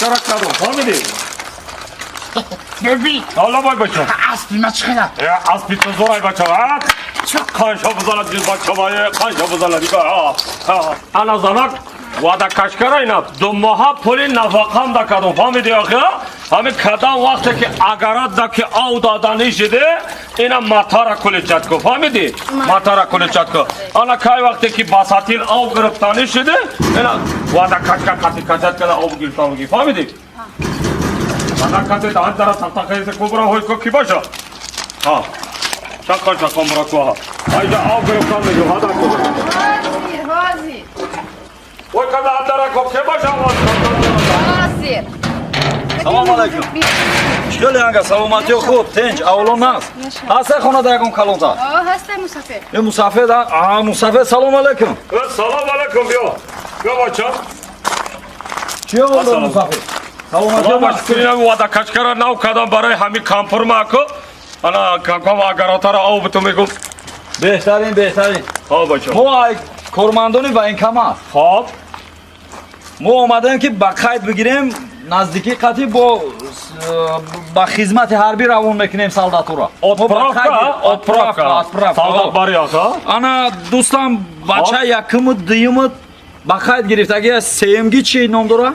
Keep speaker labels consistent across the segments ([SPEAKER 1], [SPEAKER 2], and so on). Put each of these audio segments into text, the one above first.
[SPEAKER 1] کشکرک کردم فهمیدی؟
[SPEAKER 2] ببین
[SPEAKER 1] حالا بای بچه
[SPEAKER 2] اسبی ما چقدر
[SPEAKER 1] اسبی تو زورای بچه خانشا بزنه دیز بچه بایه خانشا بزنه دیگه انا زنک وعده کشکره اینا 2 ماه پولی نفقم دا کردم فهمیدی آخه همین کدام وقتی که اگرات دا که آو دادنی شده اینا مطار کلیچت کو فهمیدی مطار کلیچت کو انا کای وقتی که باساتین آو گرفتانی شده اینا وعده کشکر کسی کشت کده آو گرفتانی فهمیدی انا کسی دان دارا سمتا خیلی کبرا ہوئی کو کی باشه ها شکر کمرا کو ها ایجا آو گرفتانی جو هادا کو
[SPEAKER 3] حاضر
[SPEAKER 1] وای کدا اندر کو کی باشه
[SPEAKER 3] حاضر
[SPEAKER 4] سلام علیکم چیکار هنگا سلامتی خوب تنج اولون است هست خونه داگون کالونتا
[SPEAKER 3] هستم مسافر
[SPEAKER 4] یه مسافر دا مسافر سلام علیکم
[SPEAKER 1] سلام علیکم بیا بچه
[SPEAKER 4] چی اولون مسافر سلامتی
[SPEAKER 1] ما
[SPEAKER 4] باش
[SPEAKER 1] کنیم وعده کشکر ناو کدام برای همین کامپور ما کو انا کام اگراتا را آو بتو میگم
[SPEAKER 4] بهترین
[SPEAKER 1] ها بچه
[SPEAKER 4] ما کورماندونی و این کم است
[SPEAKER 1] خب
[SPEAKER 4] ما اومدیم که با قید بگیریم نزدیکی قطعی با خدمت حربی روان میکنیم سالداتورا
[SPEAKER 1] отправка солдат барият
[SPEAKER 4] انا دوستم بچه یکم دیوم با قید گرفت اگه سیمگی چی نام داره؟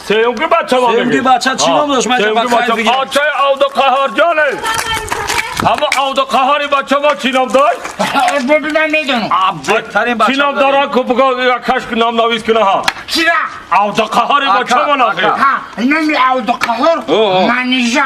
[SPEAKER 1] سیمگی بچه ما میگی
[SPEAKER 4] سیمگی بچه چی نام داشت؟ من با قید بگیرم
[SPEAKER 1] بچه عود قهار جانه همه عود قهاری بچه ما چی نام داشت؟
[SPEAKER 2] ببینم میدونم
[SPEAKER 4] بهترین
[SPEAKER 1] چی
[SPEAKER 4] بچه
[SPEAKER 1] نام داره که بگو یا کشک نام نویس کنه ها
[SPEAKER 2] چرا؟
[SPEAKER 1] عود قهاری بچه ما نخیر
[SPEAKER 2] ها نمی عود قهر منیجا